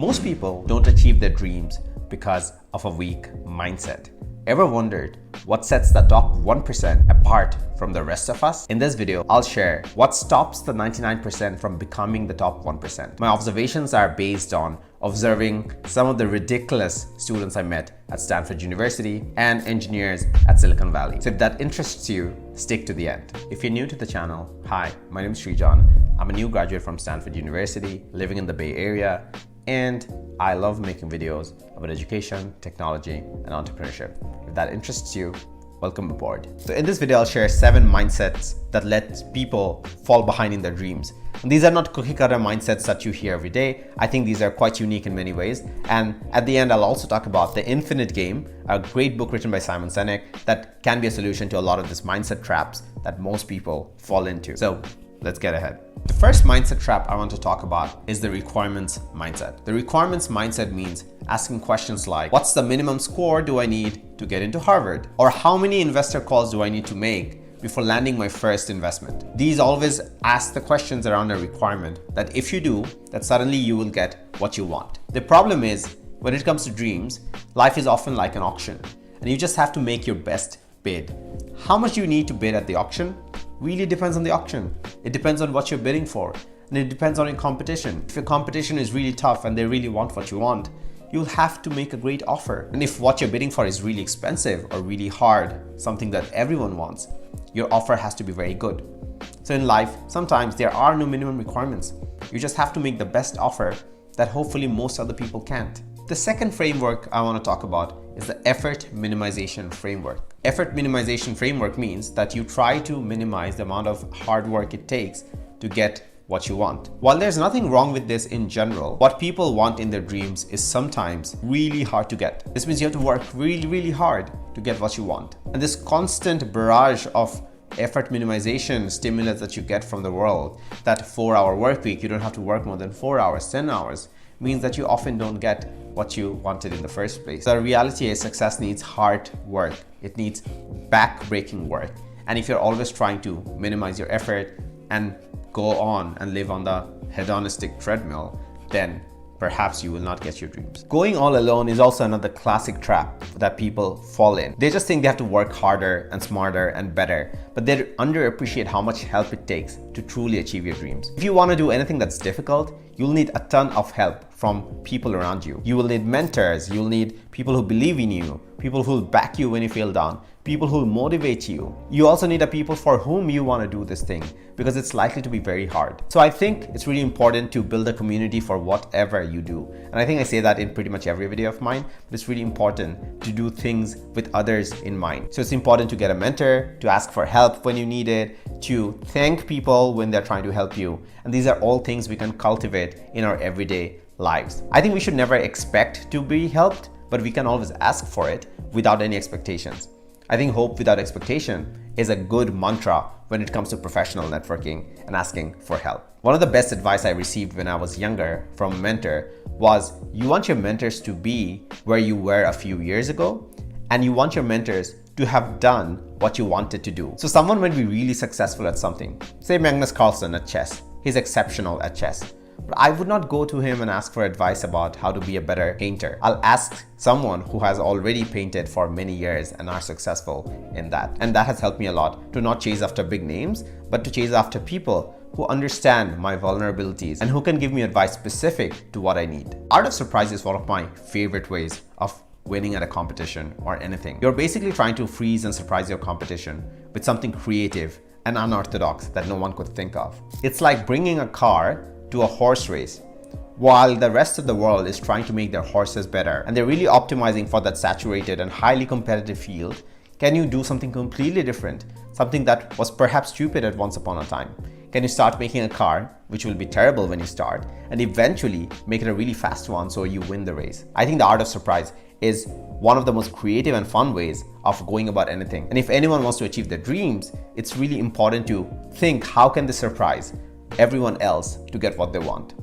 Most people don't achieve their dreams because of a weak mindset. Ever wondered what sets the top 1% apart from the rest of us? In this video, I'll share what stops the 99% from becoming the top 1%. My observations are based on observing some of the ridiculous students I met at Stanford University and engineers at Silicon Valley. So if that interests you, stick to the end. If you're new to the channel, hi, my name is Srijan. I'm a new graduate from Stanford University, living in the Bay Area, and I love making videos about education, technology, and entrepreneurship. If that interests you, welcome aboard. So in this video, I'll share 7 mindsets that let people fall behind in their dreams. And these are not cookie cutter mindsets that you hear every day. I think these are quite unique in many ways. And at the end, I'll also talk about The Infinite Game, a great book written by Simon Sinek that can be a solution to a lot of these mindset traps that most people fall into. So let's get ahead. The first mindset trap I want to talk about is the requirements mindset. The requirements mindset means asking questions like, what's the minimum score do I need to get into Harvard? Or how many investor calls do I need to make before landing my first investment? These always ask the questions around a requirement that if you do, that suddenly you will get what you want. The problem is, when it comes to dreams, life is often like an auction, and you just have to make your best bid. How much you need to bid at the auction really depends on the auction. It depends on what you're bidding for, and it depends on your competition. If your competition is really tough and they really want what you want, you'll have to make a great offer. And if what you're bidding for is really expensive or really hard, something that everyone wants, your offer has to be very good. So in life, sometimes there are no minimum requirements. You just have to make the best offer that hopefully most other people can't. The second framework I want to talk about is the effort minimization framework. Effort minimization framework means that you try to minimize the amount of hard work it takes to get what you want. While there's nothing wrong with this in general, what people want in their dreams is sometimes really hard to get. This means you have to work really hard to get what you want. And this constant barrage of effort minimization stimulus that you get from the world, that 4-hour work week, you don't have to work more than 4 hours, 10 hours, means that you often don't get what you wanted in the first place. The reality is success needs hard work. It needs back-breaking work. And if you're always trying to minimize your effort and go on and live on the hedonistic treadmill, then perhaps you will not get your dreams. Going all alone is also another classic trap that people fall in. They just think they have to work harder and smarter and better, but they underappreciate how much help it takes to truly achieve your dreams. If you want to do anything that's difficult, you'll need a ton of help from people around you. You will need mentors, you'll need people who believe in you, people who will back you when you feel down, people who will motivate you. You also need a people for whom you want to do this thing, because it's likely to be very hard. So I think it's really important to build a community for whatever you do. And I think I say that in pretty much every video of mine, but it's really important to do things with others in mind. So it's important to get a mentor, to ask for help when you need it, to thank people when they're trying to help you. And these are all things we can cultivate in our everyday lives. I think we should never expect to be helped, but we can always ask for it without any expectations. I think hope without expectation is a good mantra when it comes to professional networking and asking for help. One of the best advice I received when I was younger from a mentor was, you want your mentors to be where you were a few years ago, and you want your mentors to have done what you wanted to do. So someone might be really successful at something. Say Magnus Carlsen at chess. He's exceptional at chess. But I would not go to him and ask for advice about how to be a better painter. I'll ask someone who has already painted for many years and are successful in that. And that has helped me a lot to not chase after big names, but to chase after people who understand my vulnerabilities and who can give me advice specific to what I need. Art of surprise is one of my favorite ways of winning at a competition or anything. You're basically trying to freeze and surprise your competition with something creative and unorthodox that no one could think of. It's like bringing a car to a horse race while the rest of the world is trying to make their horses better and they're really optimizing for that saturated and highly competitive field. Can you do something completely different? Something that was perhaps stupid at once upon a time? Can you start making a car, which will be terrible when you start, and eventually make it a really fast one so you win the race? I think the art of surprise is one of the most creative and fun ways of going about anything. And if anyone wants to achieve their dreams, it's really important to think, how can they surprise everyone else to get what they want?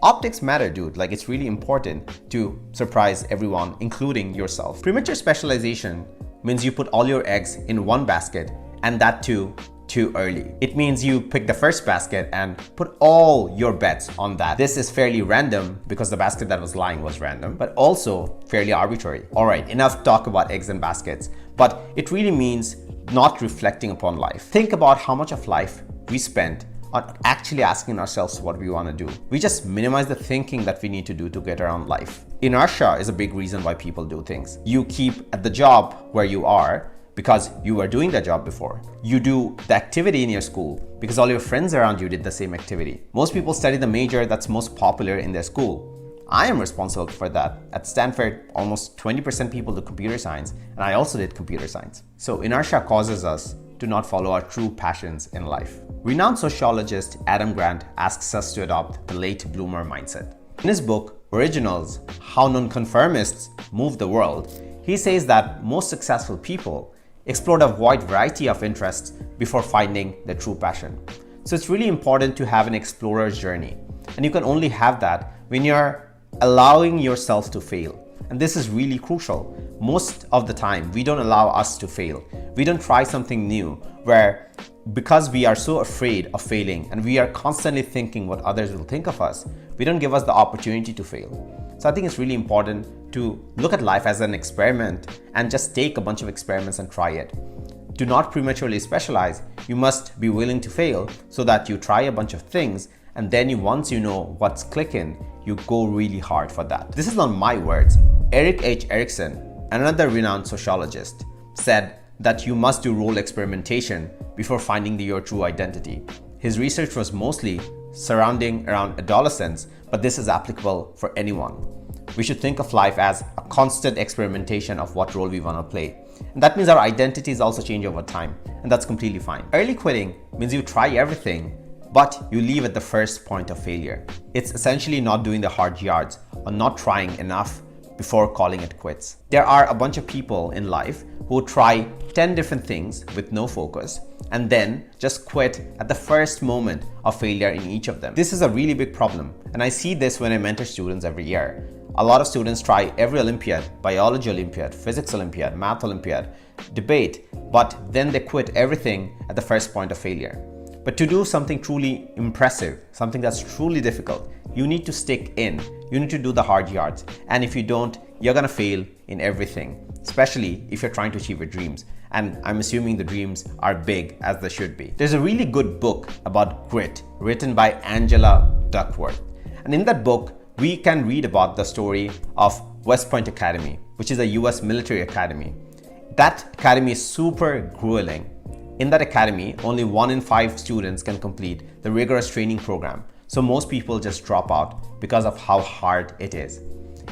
Optics matter, dude. Like, it's really important to surprise everyone, including yourself. Premature specialization means you put all your eggs in one basket, and that too too early. It means you pick the first basket and put all your bets on that. This is fairly random because the basket that was lying was random, but also fairly arbitrary. All right, enough talk about eggs and baskets, but it really means not reflecting upon life. Think about how much of life we spent on actually asking ourselves what we want to do. We just minimize the thinking that we need to do to get around life. Inertia is a big reason why people do things. You keep at the job where you are because you were doing that job before. You do the activity in your school because all your friends around you did the same activity. Most people study the major that's most popular in their school. I am responsible for that. At Stanford, almost 20% people do computer science, and I also did computer science. So inertia causes us to not follow our true passions in life. Renowned sociologist Adam Grant asks us to adopt the late bloomer mindset. In his book, Originals: How Nonconformists Move the World, he says that most successful people explored a wide variety of interests before finding their true passion. So it's really important to have an explorer's journey. And you can only have that when you're allowing yourself to fail. And this is really crucial. Most of the time, we don't allow us to fail. We don't try something new where, because we are so afraid of failing and we are constantly thinking what others will think of us, we don't give us the opportunity to fail. So I think it's really important to look at life as an experiment and just take a bunch of experiments and try it. Do not prematurely specialize. You must be willing to fail so that you try a bunch of things, and then once you know what's clicking, you go really hard for that. This is not my words. Erik H. Erikson, another renowned sociologist, said that you must do role experimentation before finding your true identity. His research was mostly surrounding around adolescence, but this is applicable for anyone. We should think of life as a constant experimentation of what role we want to play. And that means our identities also change over time, and that's completely fine. Early quitting means you try everything, but you leave at the first point of failure. It's essentially not doing the hard yards or not trying enough before calling it quits. There are a bunch of people in life who try 10 different things with no focus and then just quit at the first moment of failure in each of them. This is a really big problem, and I see this when I mentor students every year. A lot of students try every Olympiad, biology Olympiad, physics Olympiad, math Olympiad, debate, but then they quit everything at the first point of failure. But to do something truly impressive, something that's truly difficult, you need to stick in. You need to do the hard yards. And if you don't, you're gonna fail in everything, especially if you're trying to achieve your dreams. And I'm assuming the dreams are big, as they should be. There's a really good book about grit written by Angela Duckworth. And in that book, we can read about the story of West Point Academy, which is a US military academy. That academy is super grueling. In that academy, only 1 in 5 students can complete the rigorous training program. So most people just drop out because of how hard it is.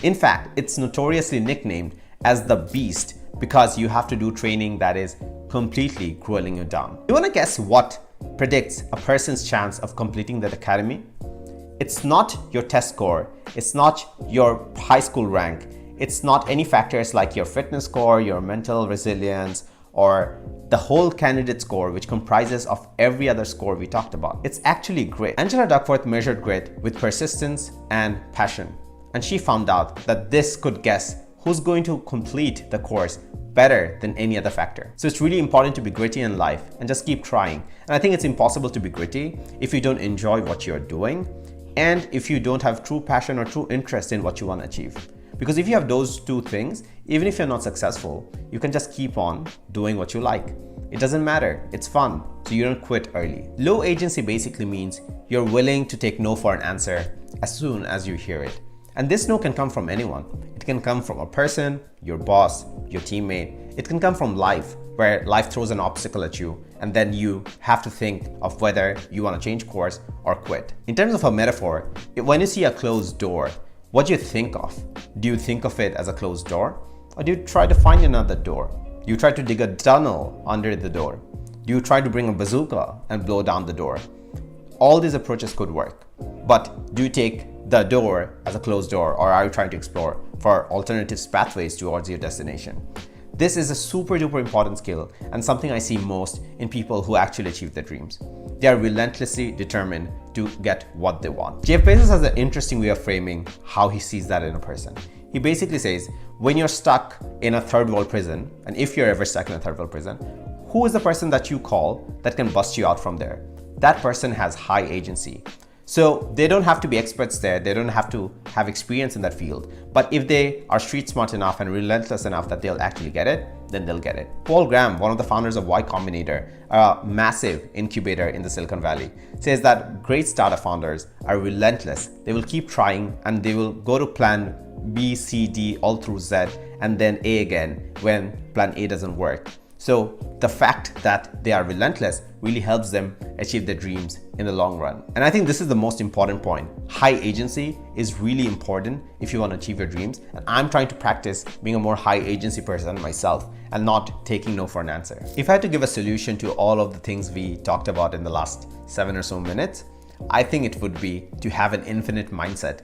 In fact, it's notoriously nicknamed as the beast because you have to do training that is completely grueling you down. You wanna guess what predicts a person's chance of completing that academy? It's not your test score, it's not your high school rank, it's not any factors like your fitness score, your mental resilience, or the whole candidate score, which comprises of every other score we talked about. It's actually grit. Angela Duckworth measured grit with persistence and passion, and she found out that this could guess who's going to complete the course better than any other factor. So it's really important to be gritty in life and just keep trying. And I think it's impossible to be gritty if you don't enjoy what you're doing and if you don't have true passion or true interest in what you want to achieve. Because if you have those two things, even if you're not successful, you can just keep on doing what you like. It doesn't matter, it's fun, so you don't quit early. Low agency basically means you're willing to take no for an answer as soon as you hear it. And this no can come from anyone. It can come from a person, your boss, your teammate. It can come from life, where life throws an obstacle at you and then you have to think of whether you want to change course or quit. In terms of a metaphor, when you see a closed door, what do you think of? Do you think of it as a closed door? Or do you try to find another door? Do you try to dig a tunnel under the door? Do you try to bring a bazooka and blow down the door? All these approaches could work. But do you take the door as a closed door, or are you trying to explore for alternative pathways towards your destination? This is a super duper important skill and something I see most in people who actually achieve their dreams. They are relentlessly determined to get what they want. Jeff Bezos has an interesting way of framing how he sees that in a person. He basically says, when you're stuck in a third world prison, and if you're ever stuck in a third world prison, who is the person that you call that can bust you out from there? That person has high agency. So they don't have to be experts there. They don't have to have experience in that field. But if they are street smart enough and relentless enough that they'll actually get it, then they'll get it. Paul Graham, one of the founders of Y Combinator, a massive incubator in the Silicon Valley, says that great startup founders are relentless. They will keep trying and they will go to plan B, C, D, all through Z, and then A again when plan A doesn't work. So the fact that they are relentless really helps them achieve their dreams in the long run. And I think this is the most important point. High agency is really important if you want to achieve your dreams. And I'm trying to practice being a more high agency person myself and not taking no for an answer. If I had to give a solution to all of the things we talked about in the last 7 or so minutes, I think it would be to have an infinite mindset.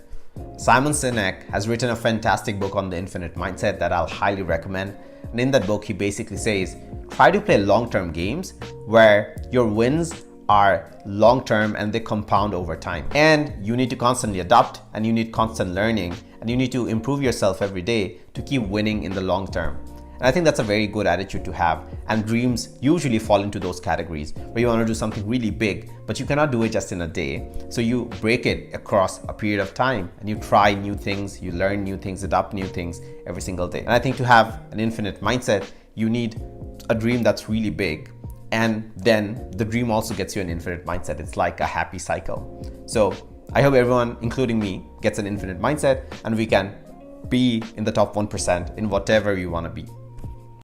Simon Sinek has written a fantastic book on the infinite mindset that I'll highly recommend. And in that book, he basically says, try to play long-term games where your wins are long-term and they compound over time. And you need to constantly adapt and you need constant learning and you need to improve yourself every day to keep winning in the long term. And I think that's a very good attitude to have. And dreams usually fall into those categories where you want to do something really big, but you cannot do it just in a day. So you break it across a period of time and you try new things, you learn new things, adopt new things every single day. And I think to have an infinite mindset, you need a dream that's really big. And then the dream also gets you an infinite mindset. It's like a happy cycle. So I hope everyone, including me, gets an infinite mindset and we can be in the top 1% in whatever you want to be.